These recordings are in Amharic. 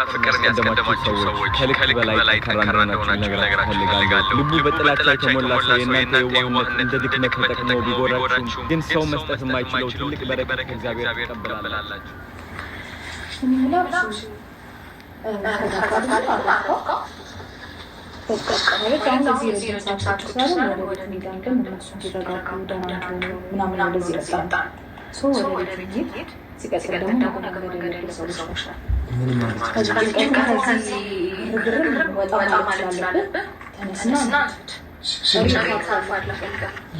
ፍቅርን ያስቀደማችሁ ሰዎች ከልክ በላይ ጠንካራ እንደሆናችሁ ነገር ፈልጋለሁ። ልቡ በጥላቻ የተሞላ ሰው የእናንተ የዋህነት እንደ ድክመት ተጠቅሞ ቢጎዳችሁ ግን ሰው መስጠት የማይችለው ትልቅ በረከት ከእግዚአብሔር ትቀበላላችሁ። ሲቀጥል ደግሞ ነገር ሰዎች ምን ማለት ነው? ከዚህ ግርግር ወጣ ማለት አለበት። ተነስና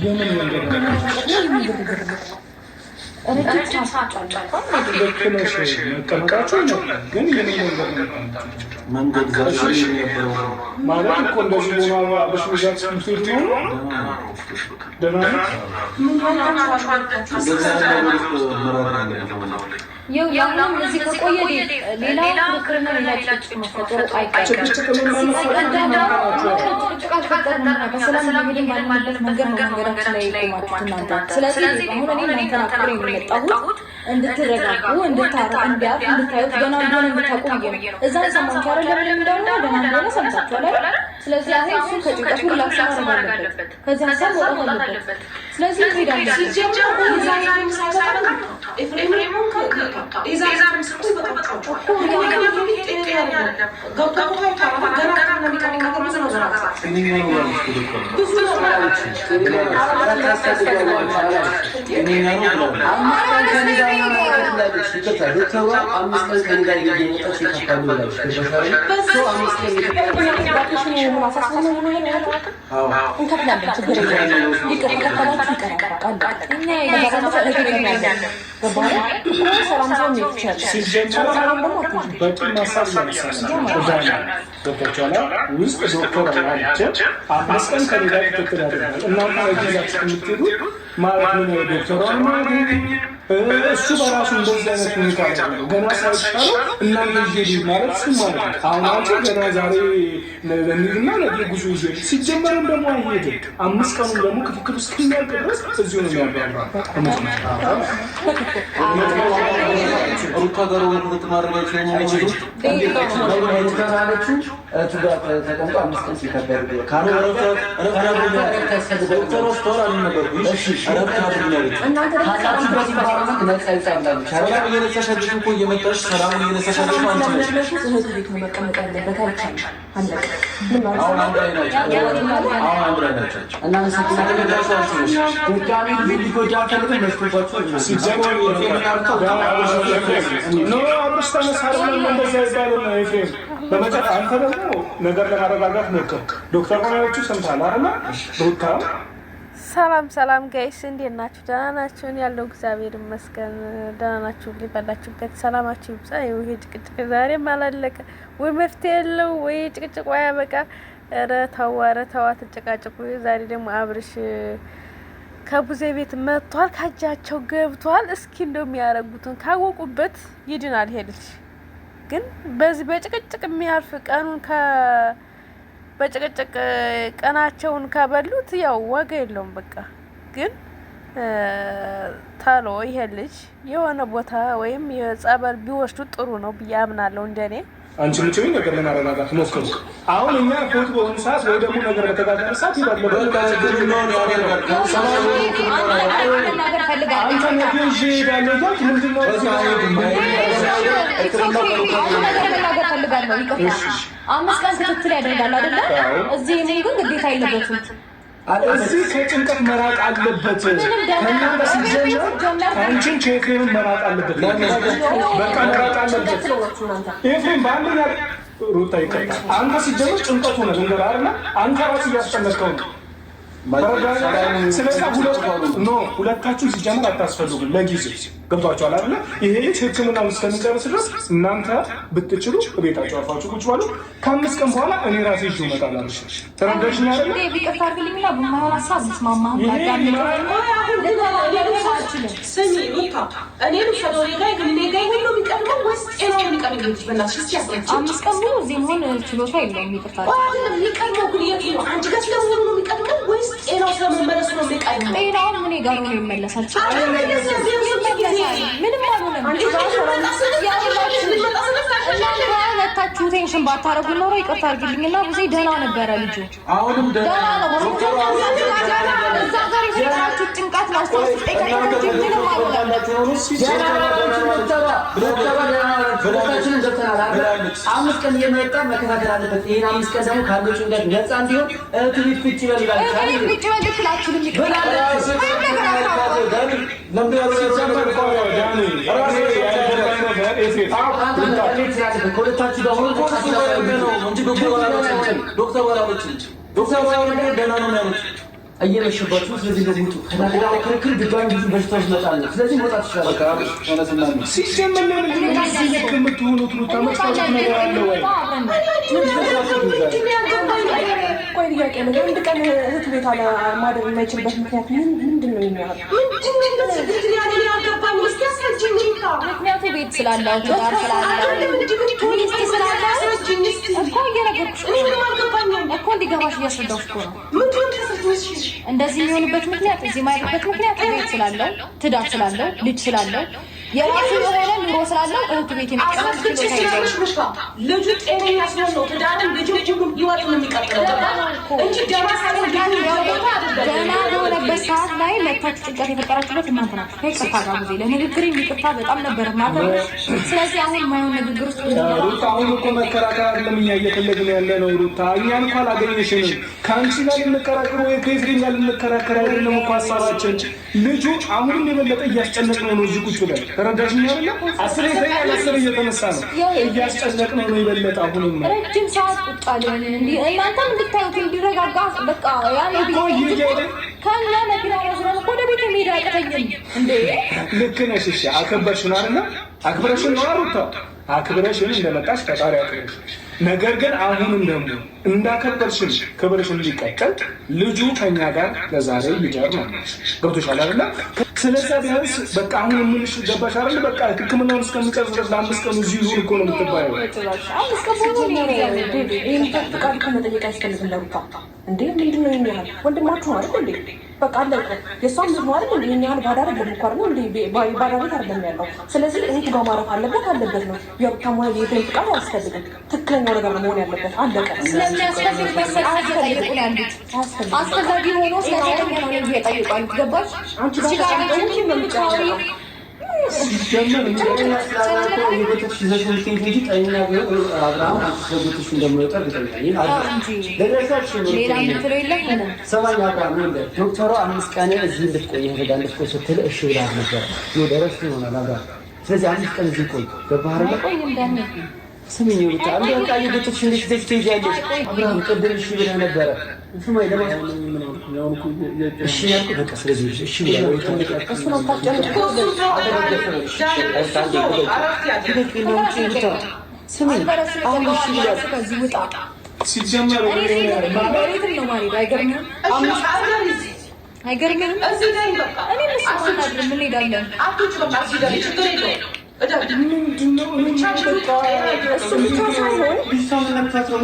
የምን መንገድ ረጅም ሰዓት ልክነሽ መቀመጣችሁ ነው። ግን የምን መንገድ ዛሬ የነበረው ማለት እኮ እንደዚህ ሆኖ አበሽ ሚዛት ስምት ነው ደህና ያው እዚህ ከቆየ ሌላ ፍቅርና ሌላ ጭቅጭቅ መፈጠሩ አይቀርም። በሰላም ሄደን ባለንበት መንገድ ነው መንገዳችን ላይ የቆማችሁት እናንተ። ስለዚህ አሁን እኔ እናንተን አክብሬ የመጣሁት እንድትረጋጉ እንድታዩት ገና እንደሆነ እንድታውቁ ብዬ ነው። እዛ ሰማችሁ አይደል? ለምን እንደሆነ ገና እንደሆነ ሰምታችኋል አይደል? ስለዚህ አሁን እሱ ከጭንቀቱ ሪላክስ ማድረግ አለበት። ከዚህ ሀሳብ መውጣት አለበት። ስለዚህ ሄዳለሁ እሱ በራሱ እንደዚህ አይነት ሁኔታ ነው። ገና ሳይቻለው እናንተ ይሄድ ማለት ማለት አሁን አንቺ ገና ዛሬ ለሚልና ነገ ጉዞ ይሄድ ሲጀመርም ደግሞ አይሄድም። 5 ቀኑ ደግሞ ክትትል ውስጥ እስኪያልቅ ድረስ እዚሁ ነው የሚያባራው። ሩታ ጋር ወደ ተማረጋችሁ ነው ተቀምጦ 5 ቀን ሲከበር አንተ ደግሞ ነገር ለማረጋጋት ሞክር። ዶክተር ሆናዎቹ ሰምታል አይደል? ሩታ ሰላም ጋይስ እንዴት ናችሁ? ደህና ናችሁ? ያለው እግዚአብሔር ይመስገን ደህና ናችሁ? ሊባላችሁበት ሰላማችሁ ይብዛ። ይሄ ጭቅጭቅ ዛሬም አላለቀ ወይ መፍትሄ የለው ወይ ጭቅጭቅ ወይ በቃ ኧረ ተው አትጨቃጭቁ። ዛሬ ደግሞ አብርሽ ከቡዜ ቤት መጥቷል፣ ካጃቸው ገብቷል። እስኪ እንደው የሚያረጉትን ካወቁበት ይድናል ይሄ ልጅ። ግን በዚህ በጭቅጭቅ የሚያልፍ ቀኑን በጭቅጭቅ ቀናቸውን ከበሉት ያው ዋጋ የለውም። በቃ ግን ታሎ ይሄ ልጅ የሆነ ቦታ ወይም የጸበል ቢወስዱ ጥሩ ነው ብዬ አምናለሁ እንደኔ። አንቺ ምንጭኝ ነገር ለማረጋጋት ሞክሩ። አሁን እኛ ፎቶ በሆነ ሰዓት ወይ ደግሞ ነገር በተጋጋረ ሰዓት ይባል ነገር አምስት ቀን ክትትል ያደርጋል አይደለ? እዚህ ምን ግን ግዴታ የለበትም። እዚህ ከጭንቀት መራቅ አለበት። ከእናንተ ሲጀመር አንቺን ቼክን መራቅ አለበት። በቃ መራቅ አለበት። ኤፍሬም በአንደኛ ሩታ ይቀጣል። አንተ ሲጀመር ጭንቀቱ ነው ነገር አይደለ? አንተ ራሱ እያስጨነቀው ነው። ስለዚህ ሁለታችሁ ሲጀመር አታስፈልጉም ለጊዜው። ገብቷችኋል አይደለ? ይሄ ልጅ ሕክምናውን እስከሚጨርስ ድረስ እናንተ ብትችሉ ቤታችሁ አርፋችሁ ቁጭ ባሉ። ከ5 ቀን በኋላ እኔ ራሴ ይዤ እመጣለሁ። ተረዳሽኝ አይደለ? ሁለታችሁ ቴንሽን ባታረጉ ኖሮ ይቅርታ አድርግልኝና ብዙ ደህና ነበረ ልጁ። አሁንም ደህና ነው። እዛ ጋር የፈጠራችሁ ጭንቀት ነው። ሶስት ጠይቃችሁ ጅምር ማለላችሁ ነው። ሁለታችንም ገብተናል። 5 ቀን እየመጣ መከታተል አለበት። ይሄን 5 ቀን ደግሞ ካለው ጭንቀት ነፃ እንዲሆን እህት ቁጭ ይበል ይላል። ቁጭ በል ትላችሁ እየመሸባችሁ ስለዚህ ነው ሙቱ ከናገራ ክርክር ድጋሚ ብዙ በሽታዎች ይመጣሉ። ስለዚህ መውጣት ይችላል። ሲጀመር ለምንድን ነው እዚህ የምትሆኑት? ተመስጣት ነገር አለ ወይ? ቆይ ጥያቄ ነው። አንድ ቀን እህት ቤት አለ ማደር የማይችልበት ምክንያት ምንድን ነው? የሚያህል ምክንያቱ ቤት ስላለው ትዳር ስላለው ሚስት ስላለው እኮ እየነገርኩሽ እኮ እንዲገባሽ እያስረዳሁሽ እኮ ነው። እንደዚህ የሚሆንበት ምክንያት እዚህ ማይበት ምክንያት ቤት ስላለው ትዳር ስላለው ልጅ ስላለው የራሱ የሆነ ኑሮ ስላለው እህት ቤት የሚቀመጥ ልጁ ጤነኛ ሲሆን ነው ትዳርም ልጁ ህይወት ነው የሚቀጥለው እንጂ ደህና በሆነበት ሰዓት ላይ መታችሁ ጭንቀት የፈጠራችሁበት እናንተ ናችሁ። ከይቅርታ ጋር ጊዜ ለንግግር የሚቅርታ በጣም ነበር ማለት። ስለዚህ አሁን የማይሆን ንግግር ውስጥ ሩታ አሁን እኮ መከራከር አይደለም እኛ እየፈለግን ያለ ነው። ሩታ እኛን እኮ አላገኘሽንም። ከአንቺ ጋር ልንከራከር ወይ ከኤፍሬም ጋር ልንከራከር አይደለም እኮ ሀሳባችን። ልጁ አሁንም የበለጠ እያስጨነቅነው ነው እዚህ ቁጭ ብለን ተረዳሽኝ አይደለ? 10 ይተኛል 10 እየተነሳ ነው እያስጨነቅነው ነው የበለጠ አሁንም ረጅም ሰዓት ቁጭ አለን። እናንተም እንድታዩት እንዲረጋጋ በቃ ያኔ ከእኛ መኪና ወስደን ወደ ቤት መሄድ አይቀተኝም እንዴ? ልክ ነሽ። እሺ አከበርሽን አይደለ? አክብረሽን ነው ሩታ አክብረሽን እንደመጣሽ ፈጣሪ አክብረሽ። ነገር ግን አሁንም ደግሞ እንዳከበርሽን ክብርሽን እንዲቀጥል ልጁ ከኛ ጋር ለዛሬ ይጀር ነው። ገብቶሻል አይደለ? ስለዚህ ቢያንስ በቃ አሁን ምንሽ ገባሽ አይደለ? በቃ ሕክምናውን እስከሚጨርስ ድረስ ለ5 ቀን እዚህ ይሁን እኮ ነው የምትባየው። 5 ቀን ነው ይሄን ተፈቃድ ከመጠየቅ አይፈልግም ለሩታ እንዴ? ምንድን ነው የሚያህል ወንድማችሁ ማለት እንዴ? በቃ አለቀ። የሷም ልጅ ማለት እንዴ? ይሄን ያህል ባዳ አይደለም እኮ አይደል እንዴ? ባዳ ቤት አይደለም ያለው። ስለዚህ እህቱ ጋር ማረፍ አለበት ነው። የሩታም ሆነ የፍሬም ፍቃድ አያስፈልግም። ትክክለኛው ነገር ነው መሆን ያለበት። አለቀ። ስለሚያስፈልግ መሰለኝ ጠይቁ ያሉት አስፈላጊ ሆኖ ስለሆነ ነው የሚጠይቁ ያሉት። ገባሽ? አንቺ ጋር ነው ምንጫሪ ሲጀመር እንደኛ ስላላቆ የቤተክርስቲያን ይዘሽልኝ እንጂ ጠይኛ ቢሆን አብርሃም አስፈልግሽ እንደማይወጣ በጠይቀኝ ለደረሳችሁ ሌላ ምትለው የለም። ሰማኝ አብርሃም ነው ዶክተሩ 5 ቀን እዚህ እንድትቆይ ይሄዳል እንድትቆይ ስትል እሺ ብላ ነበር። ይወደረስ ይሆናል አብርሃም። ስለዚህ 5 ቀን እዚህ ቆይ ገባህ አይደል? ስሚኝ ወጣ አንዴ ወጣ የቤተክርስቲያን እንዴት ደስተሽ ያለሽ አብርሃም ቅድም እሺ ብላ ነበረ። ስማኝ ለማለት ነው እሺ ያልኩ በቃ ስለዚህ እሺ ብላ እሱ ነው ታጨምቁ ስሚኝ አሁን እሺ ብላ ከዚህ ውጣ ሲጀመር ማሪት ነው ማሪት አይገርምም? አይገርምም? እዚህ ላይ በቃ እኔ መስማት ምን ሄዳለን አትውጭ በቃ እዚህ ላይ ችግር የለውም። ምንድነው እሱ ብቻ ሳይሆን ቢሰምነታት ነው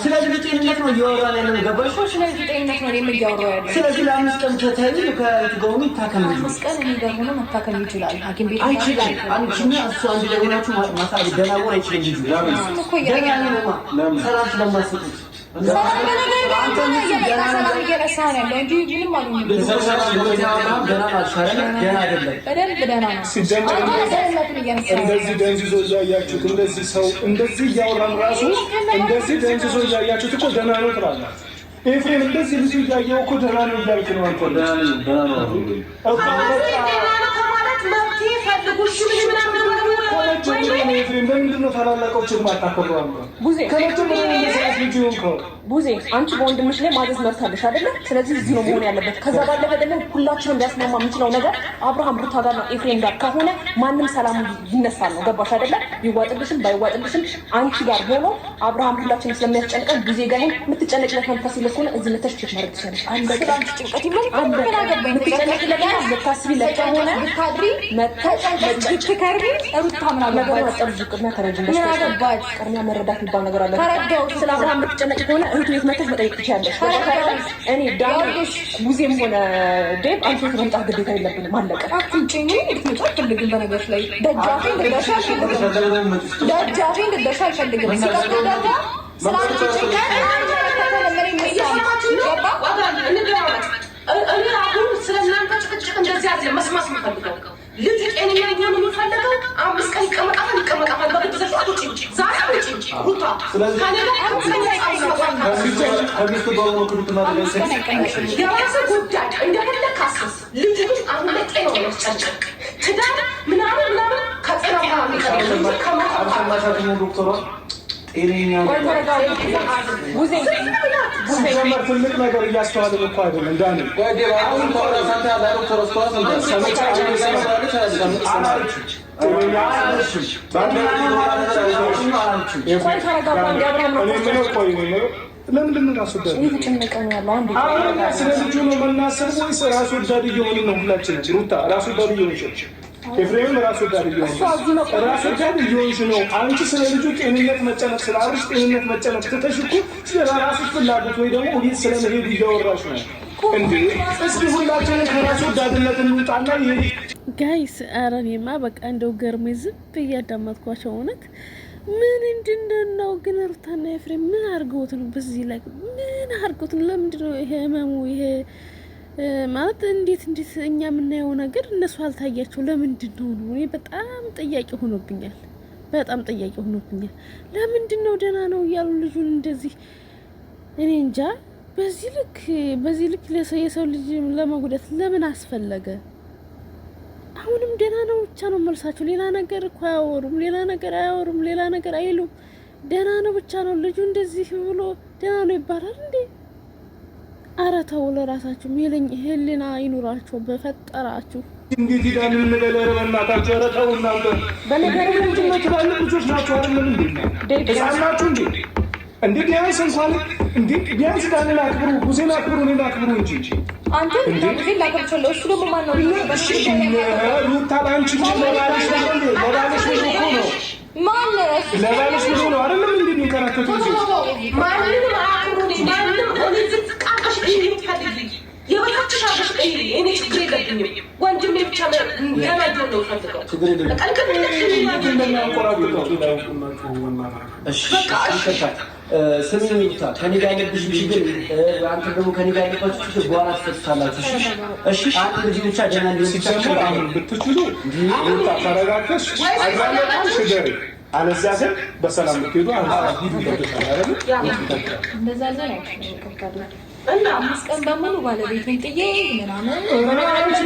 ስለዚህ ጤንነት ነው እያወራን ያለው ገባሽ? ስለዚህ ጤንነት ነው የሚያወራው ያለው። ስለዚህ ለ5 ቀን ከተይ ከትገውኑ ታከም ነው 5 ቀን እኔ ጋር ሆኖ መታከም ይችላል። ሐኪም ቤት አይችልም። አንቺና እሱ አንድ ላይ ሆናችሁ ማሳጅ ደናወር አይችልም። ልጁ ደና ነው ሰላም ስለማስጡት እንደዚህ ደንዝዞ እያያችሁት እንደዚህ ሰው እንደዚህ እያወራን ራሱ እንደዚህ ደንዝዞ እያያችሁት እኮ ደህና ነው ትላላችሁ። ኤፍሬም እንደዚህ ልጁ እያየው እኮ ደህና ነው እያልክ ነው አንተ። ለምንድን ነው ታላላቆችን ማታከብረው? ቡዜ አንቺ በወንድምሽ ላይ ማዘዝ መርታለሽ አይደለ? ስለዚህ እዚህ ነው መሆን ያለበት። ከዛ ባለፈ ደግሞ ሁላችንም ሊያስማማ የሚችለው ነገር አብርሃም ሩታ ጋር ነው ኤፍሬም ጋር ከሆነ ማንም ሰላም ይነሳል ነው። ገባሽ አይደለ? ይዋጥልሽም ባይዋጥልሽም አንቺ ጋር ሆኖ አብርሃም ሁላችንም ስለሚያስጨንቀን ጊዜ ጋር የምትጨነቅለት መንፈስ ይልኩን እዚህ መተሽ ቼክ ማድረግ ትችላለሽ። አንድ አንቺ ጭንቀት ይመጣል። ምን አገባኝ? የምትጨነቅለት ለታስቢ ለሆነ ብታድሪ መተሽ ለጅት ከርቢ ሩታ ቅድሚያ መረዳት የሚባል ነገር አለ። ስለ አብርሃም የምትጨነቂ ከሆነ እህቱ ቤት መጥተሽ መጠየቅ ትችያለሽ። እኔ ቡዜም ሆነ ዴቭ አንቺ ቤት መምጣት ግዴታ የለብንም። አለቀ። አትምጪኝ። ልትመጪ አልፈልግም። በነገርሽ ላይ ደጃፌ እንድትደርሺ አልፈልግም። እኔ አሁን ስለእናንተ ጭቅጭቅ እንደዚህ አይደለም መስማት የምፈልገው። ልጁ ጤነኛ ሊሆን የሚፈልገው 5 ቀን ይቀመጣል። በግድ ዘርፋት ውጪ ዛሬ ውጪ ሩታ የራስ ጉዳይ እንደፈለግ ካስስ ልጁ ግን አሁን ላይ ጤናው ያስጨንቅ ትዳር ምናምን ከጤና ትልቅ ነገር እያስተዋልን እኮ አይደለም ዳኒ። ለምንድን ነው ማስወዳድ? ስለ ልጁ ነው የምናስብ ወይስ ራስ ወዳድ እየሆንን ነው ሁላችንም? ሩታ ራስ ወዳድ እየሆንሽ፣ ኤፍሬም ራስ ወዳድ እየሆንሽ ነው። አንቺ ስለ ልጁ ጤንነት መጨነቅ፣ ስለ አብርሽ ጤንነት መጨነቅ ትተሽ እኮ ስለ ራስሽ ፍላጎት ወይ ደግሞ ወዴት ስለመሄዱ እያወራሽ ነው እንዴ? እስኪ ሁላችንም ከራስ ወዳድነት እንውጣና ይሄ ጋይስ። ኧረ እኔማ በቃ እንደው ገርሜ ዝም ብዬ እያዳመጥኳቸው እውነት ምን እንድንነው ግን ሩታና ኤፍሬም ምን አድርገውት ነው? በዚህ ላይ ምን አድርገውት ነው? ለምንድን ነው ይሄ ህመሙ? ይሄ ማለት እንዴት እኛ የምናየው ነገር እነሱ አልታያቸው ለምንድን ነው? እኔ በጣም ጥያቄ ሆኖብኛል። ለምንድን ነው ደህና ነው እያሉ ልጁን እንደዚህ እኔ እንጃ። በዚህ ልክ የሰው ልጅ ለመጉዳት ለምን አስፈለገ? አሁንም ደህና ነው ብቻ ነው መልሳቸው። ሌላ ነገር እኮ አያወሩም፣ ሌላ ነገር አይሉም። ደህና ነው ብቻ ነው። ልጁ እንደዚህ ብሎ ደህና ነው ይባላል እንዴ? ኧረ ተው፣ ለራሳችሁ ህሊና ይኑራችሁ በፈጠራችሁ። እንዴት ዳን እንበለረ በእናታችሁ። ኧረ ተው እናንተ። በነገር ምንድን ነው ትላልቅ ልጆች ናቸው አይደለም እንዴ? ህፃናችሁ እንዴ ቢያንስ እንኳን ቢያንስ ዳንን አክብሩ፣ ሙሴን አክብሩ፣ እኔን አክብሩ እንጂ አንተ ጊዜ ላቀርቻለሁ። እሱ ደግሞ ማን ነው? ሩታ ለአንቺ ለባልሽ እኮ ነው። ለባልሽ ብሎ ነው አይደለም እንዴ የሚንከራተቱ ወንድሜ ብቻ ለመዶ ነው ፈልገው ስሚ ሩታ፣ ከኔ ጋር ያለብሽ ችግር አንተ ደግሞ ከኔ ጋር ያለባችሁ ችግር በኋላ ትፈታላችሁ። እሺ አንተ ልጅ ብቻ ደህና ሲጀምር አሁን ብትችሉ ሩታ ተረጋግተሽ አዛለቃን ሽገሪ፣ አለዚያ ግን በሰላም ብትሄዱ ሂዱ ይጠብቃል አይደል? እንደዛ ላይ እና 5 ቀን በሙሉ ባለቤቱን ጥዬ ምናምን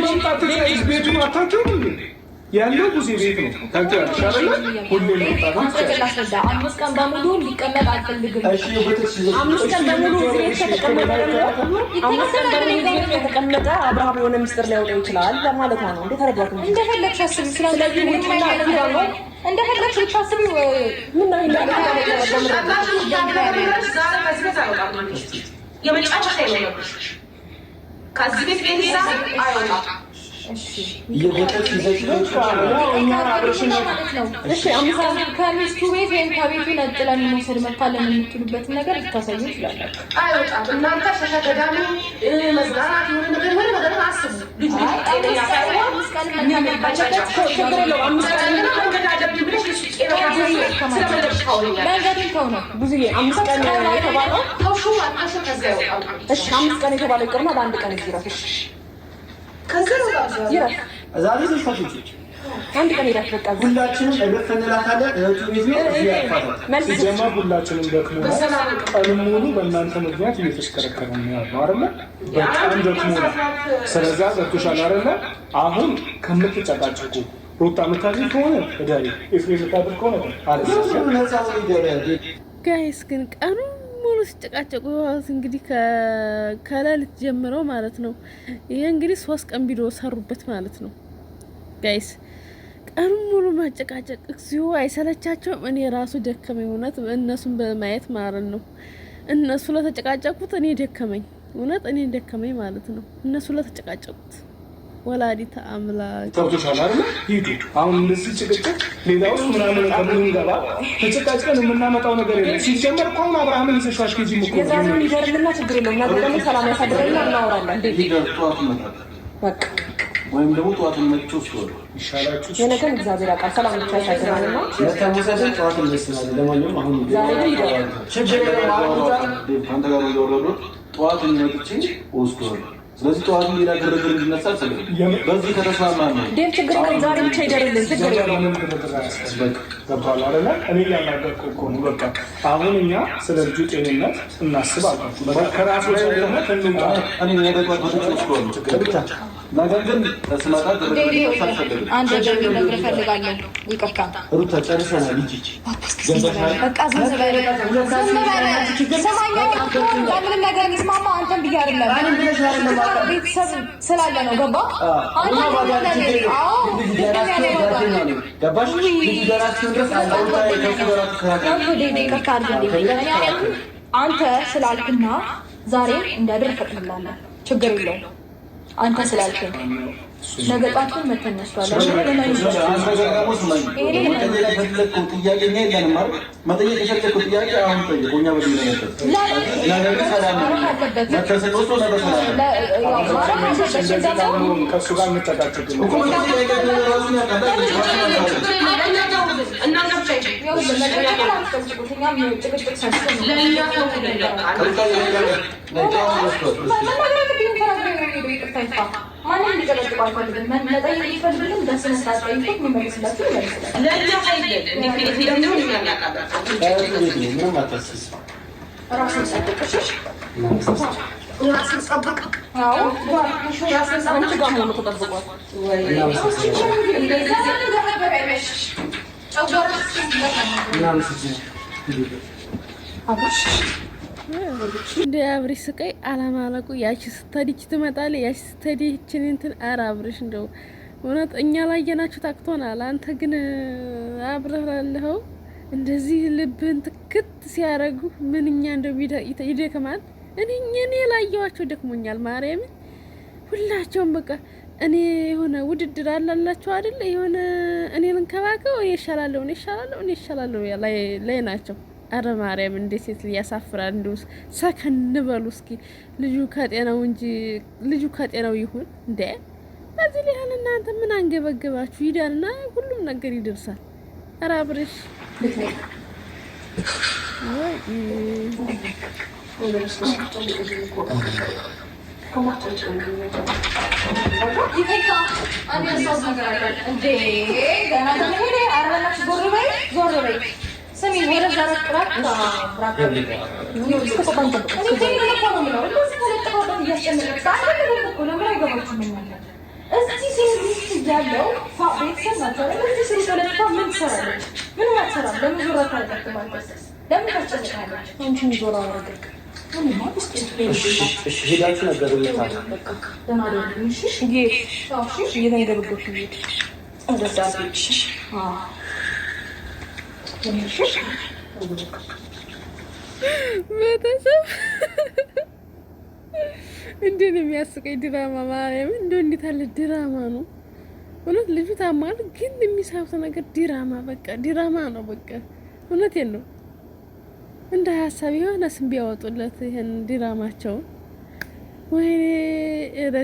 መምጣት ቤቱን አታውቂውም እንዴ? ያለው ጊዜ ቤት ነው ታውቂያለሽ አይደል? ሁሌ መምጣት 5 ቀን በሙሉ ሊቀመጥ አልፈልግም። እሺ 5 ቀን በሙሉ እዚህ የተቀመጠ አብርሃም የሆነ ምስጢር ሊያወጣ ይችላል ለማለት ነው። እንዴ ተረጋግጡ። እንደፈለግሽ አስቢ። ስለዚህ እንደፈለግሽ ብታስቢ ምን ነው የመጨረሻ ነው። ከዚህ ቤት ቤዛ አይወጣም። እሺ የቦታች ይዘሽ ከሚስቱ ቤት ወይም ከቤቱ ነጥለን መውሰድ መታለን የምትሉበትን ነገር ልታሳዩ ይችላላችሁ። አይወጣም። እናንተ ተሸገዳሚ መዝናናት የሆነ ነገር አስቡ። ልጁ ጤነኛ ሳይሆን ችግር የለውም። 5 ቀን መንገዳደብኝ ብለሽ መንገድን ተው ነው ብዙዬ 5 ቀን የተባለው ተውሹ አልቀሽ ከዚያ ይወጣል። እሺ 5 ቀን የተባለው ይቅርና ለአንድ ቀን ይዝራሽ ዛሬ ተስፋሽ አንድ ቀን ይራሽ በቃ ሁላችንም እልፍ እንላታለን። እህቱ ቤት ነው እዚህ ያፋታል። ሲጀመር ሁላችንም ደክሞናል። ቀኑን ሙሉ በእናንተ ምክንያት እየተሽከረከረ ነው ያለው አይደለ? በጣም ደክሞናል። ስለዛ ገብቶሻል አይደለ? አሁን ከምትጨቃጨቁ ሩታ የምታድር ከሆነ እዳሪ ኤፍሬም የምታድር ከሆነ ጋይስ ግን ቀኑ ሙሉ ሲጨቃጨቁ እንግዲህ ከሌሊት ጀምረው ማለት ነው። ይሄ እንግዲህ 3 ቀን ቪዲዮ ሰሩበት ማለት ነው ጋይስ። ቀኑ ሙሉ ማጨቃጨቅ እግዚኦ አይሰለቻቸውም? እኔ ራሱ ደከመኝ እውነት እነሱን በማየት ማለት ነው። እነሱ ለተጨቃጨቁት እኔ ደከመኝ እውነት እኔ ደከመኝ ማለት ነው። እነሱ ለተጨቃጨቁት ወላዲተ አምላክ ተውቶሻል አይደል? ሂዱ አሁን እንደዚህ ጭቅጭቅ ሌላው ምናምን ከምንገባ ተጨቃጭቀን የምናመጣው ነገር የለም። ሲጀመር እኮ አሁን አብርሃምን ይዘሻሽ ጊዜ ምኮ የዛሬውን ይደርልና ችግር የለውም። ነገ ደግሞ ሰላም ያሳድረና እናወራለን። እንዴ ጠዋት መጣ በቃ ወይም ደግሞ ጠዋት መጥቶ ሲወር ይሻላችሁ። የነገን እግዚአብሔር ያውቃል። ሰላም ብቻ ያሳድረና ለተመሳሳይ ጠዋት እንስናለን። ለማንኛውም አሁን ዛሬ ግን ይደርል ችግር የለም። አንተ ጋር ወረዶ ጠዋት መጥቼ ወስደዋለሁ። ስለዚህ ጠዋት ሌላ ግርግር እንዲነሳ አልፈልግም። በዚህ ከተስማማን ነው ደም ችግር የለም። ዛሬ ብቻ ይደርልን ችግር የለም። ገባል አይደለ? እኔ ያናገርኩ እኮ ነው። በቃ አሁን እኛ ስለ ልጁ ጤንነት እናስባለን። ከራሱ ላይ ጤንነት እንምጣ። እኔ ነገ ጠዋት ወስደዋለሁ ብቻ ነገር ግን ስመጣ ግርግር ሳልፈልግ አንድ ነገር ልነግርህ እፈልጋለሁ። ይቅርታ ሩታ ጨርሰናል። ልጅ በቃ ዝም በል ሰማኛ። ለምንም ነገር እንስማማ። አንተን ብዬ አይደለም ቤተሰብ ስላለ ነው። ገባ አንተ ስላልክና ዛሬ እንዲያድር እፈቅድልሃለሁ። ችግር የለውም። አንተ ስላልክኝ ነገ ጧቱን መተን እንወስዷለን። ከእሱ ጋር እንጨቃጨቅ እንደ አብርሽ ስቃይ አላማለቁ። ያቺ ስትሄድ ትመጣለች፣ ያቺ ስትሄድ ይችን እንትን። ኧረ አብርሽ እንደው እውነት እኛ ላየናችሁ ታክቶናል። አንተ ግን አብረህ ላለኸው እንደዚህ ልብህን ትክት ሲያደርጉ ምንኛ እንደው ይደክማል። እኔ ላየኋቸው ደክሞኛል። ማርያምን ሁላቸውም በቃ እኔ የሆነ ውድድር አላላችሁ አይደል? የሆነ እኔ ልንከባከው፣ እኔ እሻላለሁ ላይ ናቸው። አረ ማርያም እንዴት ሴት ያሳፍራል። እንደውስ ሰከን በሉ እስኪ። ልጁ ከጤናው ይሁን እንዴ። በዚህ ላይ እናንተ ምን አንገበገባችሁ? ይዳልና ሁሉም ነገር ይደርሳል። አረ አብርሽ ሄዳችሁ ነበር ቤተሰብ እንዴት ነው የሚያስቀኝ ድራማ! ማርያም እንደው እንዴት አለ ድራማ ነው እውነት። ልጁ ታማል፣ ግን የሚሳቡት ነገር ድራማ በቃ ድራማ ነው በቃ። እውነቴን ነው። እንደ ሀሳብ የሆነ ስም ቢያወጡለት ይሄን ድራማቸውን። ወይኔ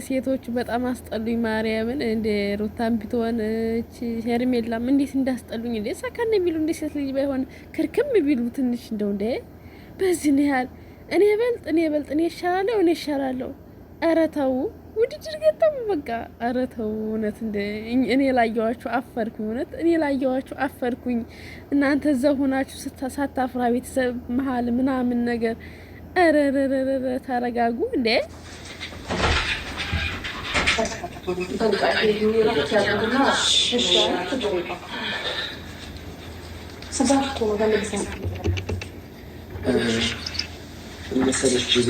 ሴቶቹ በጣም አስጠሉኝ ማርያምን። እንደ ሩታም ቢትሆን እቺ ሄርሜላም እንዴት እንዳስጠሉኝ። እንደ ሰከን ቢሉ እንደ ሴት ልጅ ባይሆን ክርክም ቢሉ ትንሽ እንደው እንደ በዚህ ነው ያህል እኔ እሻላለሁ። ኧረ ተው ውድድር ገጠሙ በቃ። ኧረ ተው እውነት እኔ ላየኋችሁ አፈርኩኝ። እውነት እኔ ላየኋችሁ አፈርኩኝ። እናንተ እዛ ሆናችሁ ሳታፍራ ቤተሰብ መሀል ምናምን ነገር። ኧረ ተረጋጉ እንዴ! መሰለሽ ጊዜ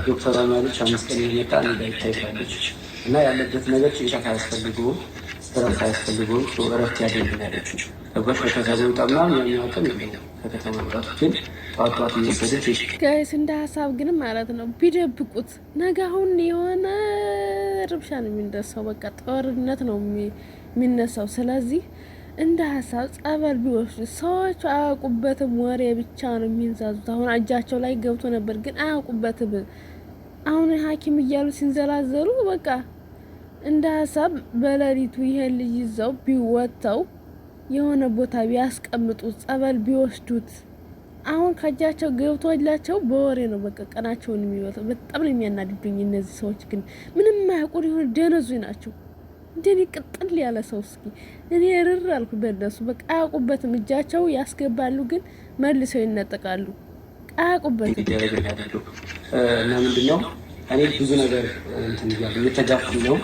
ዶክተሯ ማለች 5 ቀን የመጣ እንዳይታይባለች እና ያለበት ነገር ጭንቀት አያስፈልገውም፣ ስትረስ አያስፈልገውም፣ እረፍት ያደርግ ያለችው ገባሽ? ከከተማ ወጣ ምናምን የሚያውቅም የለም። ከከተማ ወጣቱ ግን ጠዋት እየወሰደች ጋይስ እንደ ሀሳብ ግን ማለት ነው ቢደብቁት ነገ አሁን የሆነ ረብሻ ነው የሚነሳው። በቃ ጦርነት ነው የሚነሳው። ስለዚህ እንደ ሀሳብ ጸበል ቢወስዱ ሰዎች አያውቁበትም። ወሬ ብቻ ነው የሚንዛዙት። አሁን እጃቸው ላይ ገብቶ ነበር ግን አያውቁበትም። አሁን ሐኪም እያሉ ሲንዘላዘሉ በቃ እንደ ሀሳብ በሌሊቱ ይሄን ልጅ ይዘው ቢወጣው የሆነ ቦታ ቢያስቀምጡት ጸበል ቢወስዱት አሁን ከእጃቸው ገብቶላቸው በወሬ ነው በቃ ቀናቸውን የሚወጣው። በጣም ነው የሚያናድዱኝ እነዚህ ሰዎች። ግን ምንም የማያውቁ የሆነ ደነዙኝ ናቸው። እንደኔ ቅጥል ያለ ሰው እስኪ እኔ ርር አልኩ በእነሱ። በቃ አያውቁበትም። እጃቸው ያስገባሉ ግን መልሰው ይነጠቃሉ። አያውቁበትም እና ምንድነው እኔ ብዙ ነገር እንትን እያሉ እየተጋፉኝ ነው።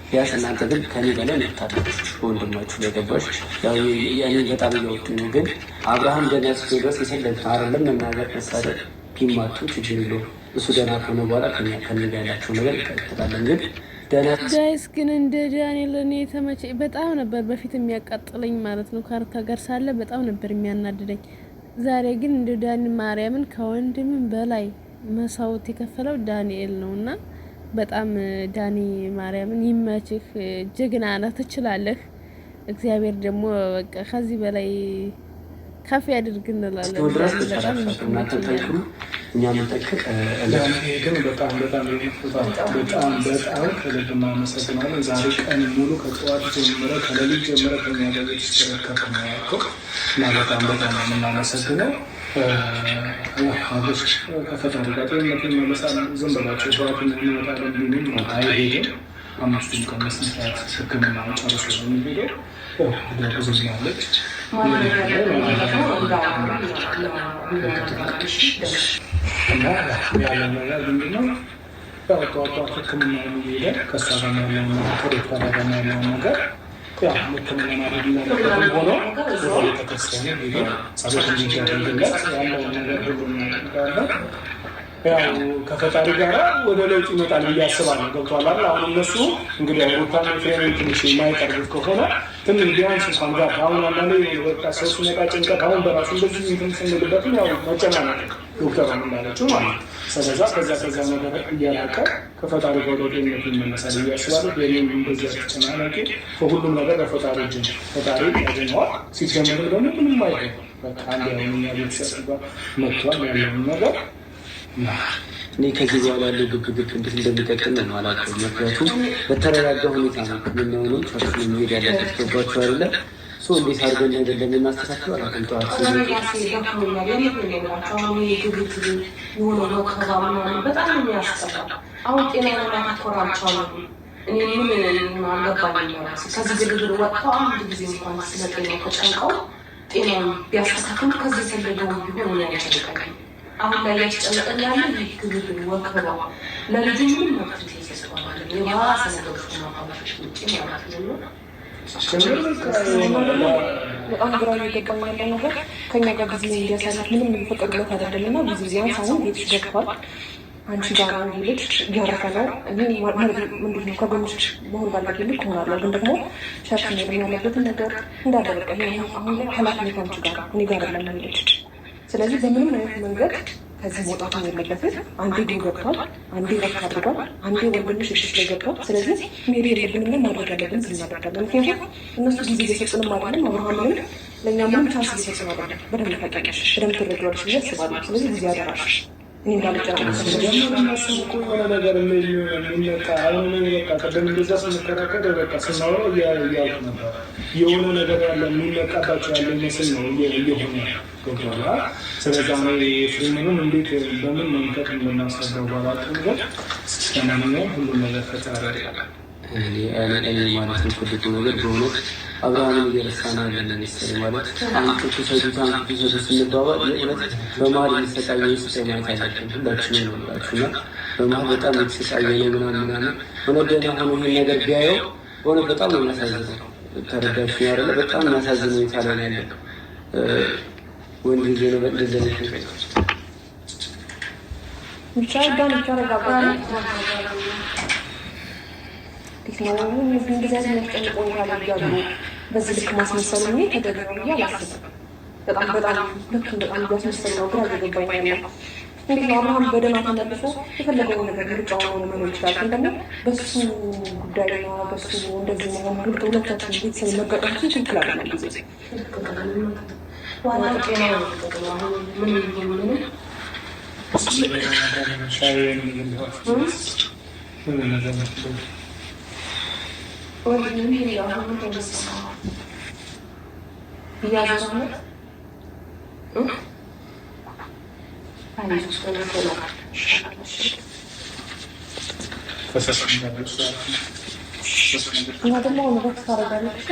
ቢያንስ እናንተ ግን ከኔ በላይ ነታለች ወንድማችሁ ላይ ገባሽ። ያው ያኔ በጣም እያወጡ ነው። ግን አብርሃም ደህና እስኪደርስ የሰለች አይደለም መናገር መሳደብ ቢማቱ ችግር የለውም። እሱ ደህና ከሆነ በኋላ ከኔ ጋር ያላቸው ነገር ይቀጥላለን። ግን ጋይስ ግን እንደ ዳንኤል እኔ የተመቸ በጣም ነበር በፊት የሚያቃጥለኝ ማለት ነው። ካርታ ጋር ሳለ በጣም ነበር የሚያናድደኝ። ዛሬ ግን እንደ ዳንኤል ማርያምን ከወንድምን በላይ መስዋዕት የከፈለው ዳንኤል ነውና በጣም ዳኒ ማርያምን ይመችህ። ጀግና ነህ፣ ትችላለህ። እግዚአብሔር ደግሞ በቃ ከዚህ በላይ ከፍ ያድርግ እንላለን። በጣም ተጠንክሩ። እኛ ምንጠቅቅ ግን በጣም ከልብ እናመሰግናለን። ዛሬ ቀን ሙሉ ከጠዋት ጀምረ ከሌሊት ጀምረ ከኛ ጋር የተሽከረከርክ ነው ያልከው እና በጣም የምናመሰግነው ሀገር ከፈጣሪ ጋር ጤንነት ይመለሳል። ዝም ብላቸው ጠዋት እንመጣለን ቢሉም አይሄድም። 5 ቀን መስራት ሕክምና ጨርሶ የሚሄደው ብዙ ያለች እና ያለን ነገር ምንድነው? ጠዋት ሕክምና የሚሄደ ከእሷ ጋር ያለውን ከዶክተር ጋር ያለውን ነገር ሕክምና ማድረግ ሆኖ ወደ ቤተክርስቲያን ሄዶ ጸሎት እንዲደረግለት ያለውን ነገር ሁሉ ያደርጋለ። ያው ከፈጣሪ ጋር ወደ ለውጥ ይመጣል ብዬ አስባለሁ። ገብቶሃል አይደል? አሁን እነሱ እንግዲህ ሩታን ፍሬምን ትንሽ የማይቀርቡት ከሆነ ትንሽ ቢያንስ እንኳን ጋር አሁን አንዳንዴ በቃ ሰው ሲመጣ ጭንቀት አሁን በራሱ እንደዚህ እንትን ስንልበትም ያው መጨናነቅ ዶክተር እንዳለችው ማለት ነው። ስለዛ ከዛ ነገር እያላቀ ከፈጣሪ ጋር ወደ ጤንነቱ ይመለሳል ብዬ አስባለሁ። የኔም እንደዚያ ተጨናነቂ ከሁሉም ነገር በፈጣሪ እጅ ነው። ፈጣሪ ያገኘዋል። ሲጀምር ደግሞ ምንም አይሆንም። በቃ አንድ ያሁን ቤተሰብ ጋር መጥቷል ያለውን ነገር እኔ ከዚህ በኋላ ያለው ግብግብ እንዴት እንደሚቀጥል ነው አላውቅም። ምክንያቱም በተረጋጋ ሁኔታ ነው የምናሆነው። ቸርች ነው የሚሄድ ያለበት ገባችሁ አይደለ? እንዴት አድርገን ነገር እንደምናስተካክል አላውቅም። ጠዋት በጣም የሚያስጠላል። አሁን ጤና ማተኮራቸዋል። እኔ ምን አልገባኝ ራሱ ከዚህ ግርግር ወጥተው አንድ ጊዜ እንኳን ስለ ጤና ተጨንቀው ጤናውን ቢያስተካክሉ ከዚህ የፈለገው ቢሆን ያጨንቀኝ። አሁን ላይ ያስጨነቀን ያለ ይህ ግብግብ ወከባ ለልጁ ምንም መብት ይሰጠዋል። የባሰ ነገሮች ማባባሽ ውጭ ማለት ነው። በጣም ግራ እየገባኝ ያለው ነገር ከኛ ጋር ጊዜ እንዲያሳልፍ ምንም የሚፈቀድለት አይደለም እና ብዙ ጊዜውን ሳይሆን ቤትሽ ገብቷል። አንቺ ጋር አንድ ልጅ እያረፈ ነው። እኔ ምንድን ነው ከጎንሽ መሆን ባለብኝ ልክ እሆናለሁ። ግን ደግሞ ሸርፍ ሄድ ያለበትን ነገር እንዳደረቀ አሁን ላይ ኃላፊነት አንቺ ጋር እኔ ጋር አይደለም ልጅ። ስለዚህ በምንም አይነት መንገድ ከዚህ መውጣት የለበትም። አንዴ ግን ገብቷል፣ አንዴ ረፍት አድርጓል፣ አንዴ ወንድምሽ እሽሽ ላይ ገብቷል። ስለዚህ ሜሪ የለብንም ማድረግ ያለብን ስናደርጋለን። ምክንያቱም እነሱ ጊዜ እየሰጡንም አይደለም፣ አብርሃምንም ለእኛ ምንም ቻንስ እየሰጡን አይደለም። በደንብ ታውቂያለሽ፣ በደንብ ትረዳዋለሽ ብዬ አስባለሁ። ስለዚህ ጊዜ አደራሽ እኔ እንዳልጨነሱ የሆነ ነገር የሚመጣ አሁን በቃ ቀደም እንደዛ ስንከራከር በቃ ስናወራው እያልኩ ነበር። የሆነ ነገር ያለ የሚመጣባቸው ያለ ይመስል ነው እየሆነ ገብቶሃል። ስለዛ ነው ፍሬምንም እንዴት በምን መንገድ እንደናስረዳው ባላውቅም ነገር ለማንኛውም ሁሉም ነገር ፈጣሪ ያደርጋል። እኔ ማለት የምፈልገው ነገር በእውነት አብርሃምን እየረሳን ያለን መሰለኝ። ማለት አንተ ትሰዱት ስንባባል የእውነት በመሀል የተሰቃየ ስቃይ ማየት አለብን ሁላችንም ነው ላችሁና በመሀል በጣም የተሰቃየ ነው ምናምን እውነት ደህና ሆኖ ይህን ነገር ቢያየው በእውነት በጣም ነው የሚያሳዝነው። ተረዳሽ ያደለ በጣም የሚያሳዝነው የታለ ነው ያለ ወንድ ልጅ ነው በእንደዚህ አይነት ነገር ብቻ ዳን ተረጋጋ። በዚህ ልክ ማስመሰሉ ተገቢ ነው ብዬ አላስብም። በጣም እያስመሰሉ ነው። ግራ እየገባኝ ያለው እንዴት ነው አብርሃም በደህና ተመልሶ የፈለገውን ነገር ምርጫውን መኖር ይችላል። ግን ደግሞ በሱ ጉዳይና በሱ እንደዚህ መሆን ሁለታችን ቤተሰብ መገጠማችን ትክክል አይደለም። ጊዜ ዋና ጤና እና ደግሞ ንረት ታደርጋለች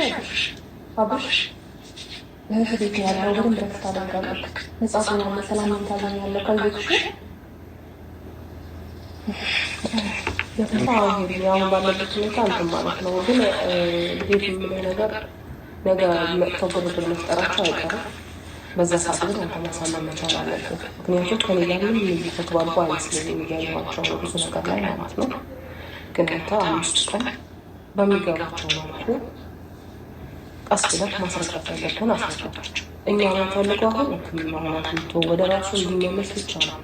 አብሽ ቤት ያለው በደንብ ረፍት ታደርጋለች። ነጻ ሆናለ ሰላም ታገኛለህ ከልጆች ያሁን ባለበት ሁኔታ አንተም ማለት ነው። ግን ቤት የምለው ነገር ነገ መጥተው ግርግር መፍጠራቸው አይቀርም። በዛ ሰዓት ግን አንተ ማሳመን መቻል አለብን። ምክንያቱም ከሌላ ምንም የሚተግባቡ አይመስለኝም እያየኋቸው ነው ብዙ ነገር ላይ ማለት ነው። ግን አንተ 5 ቀን በሚገባቸው መልኩ ቀስ ብለህ ማስረዳት ያለብን አስረዳቸው። እኛ የምንፈልገው አሁን ሕክምና ሆናት ወደ ራሱ እንዲመለስ ብቻ ነው።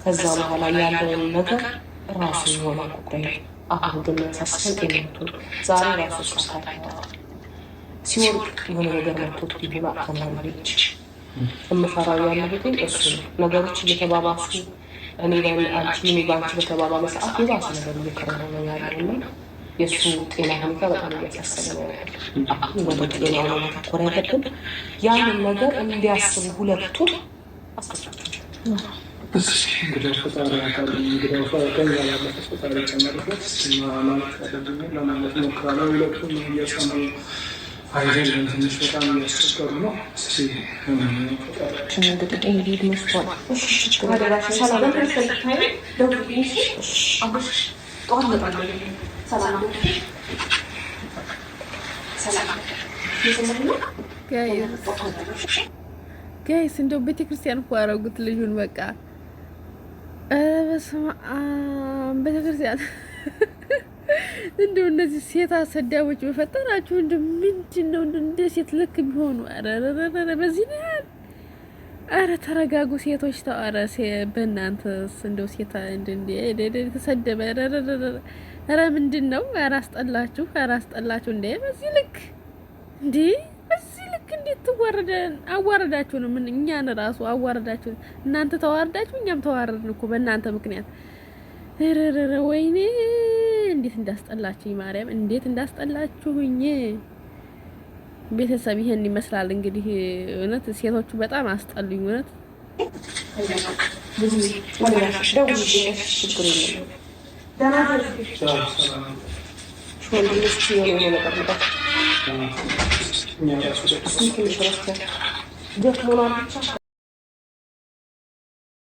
ከዛ በኋላ ያለውን ነገር ራሱ የሆነ ጉዳይ አሁን ግን የሚያሳስበን ጤንነቱ ዛሬ ራሱ ሳታይተዋል ሲወርቅ የሆነ ነገር መጥቶት ቢሆን አከናንቤች የምፈራው ያለሁት እሱ ነው። ነገሮች እየተባባሱ እኔ ላይ አንቺ እኔ በአንቺ በተባባለ ሰዓት የባሰ ነገር እየከረረ ነው ያለውና የእሱ ጤና ሁኔታ በጣም እያሳሰበ ነው ያለ። አሁን ወደ ጤናው ነው ማተኮር ያለብን። ያንን ነገር እንዲያስቡ ሁለቱም አስገባቸው። እንግዲህ ፈጣሪ አካል እንግዲህ ከኛ ያለፈ ፈጣሪ ጨመርበት ማለት ያለብኝ ለማለት ሞክራለሁ። ሁለቱም እያሰሙ አይደለም ትንሽ በጣም እያስቸገሩ ነው። እንግዲህ መስቷል። ጋይስ እንደው ቤተክርስቲያን እኮ አደረጉት ልጁን በቃ በስመ አብ ቤተክርስቲያን እንደው እነዚህ ሴት አሰዳቦች በፈጠራችሁ እንደ ምንድን ነው እንደ ሴት ልክ ቢሆኑ አረረረረ በዚህ ነው። አረ ተረጋጉ ሴቶች ተዋረ በእናንተስ እንደው ሴት እንደ ተሰደበ አረረረረ አረ ምንድን ነው? አረ አስጠላችሁ፣ አረ አስጠላችሁ እንደ በዚህ ልክ እንዴ በዚህ ልክ እንዴት ትዋረደን? አዋረዳችሁ ነው ምን እኛን ራሱ አዋረዳችሁ። እናንተ ተዋረዳችሁ፣ እኛም ተዋረድን እኮ በእናንተ ምክንያት። ረረረ ወይኔ እንዴት እንዳስጠላችሁኝ ማርያም፣ እንዴት እንዳስጠላችሁኝ ቤተሰብ። ይሄን ይመስላል እንግዲህ እውነት ሴቶቹ በጣም አስጠሉኝ እውነት። ደክሞናል።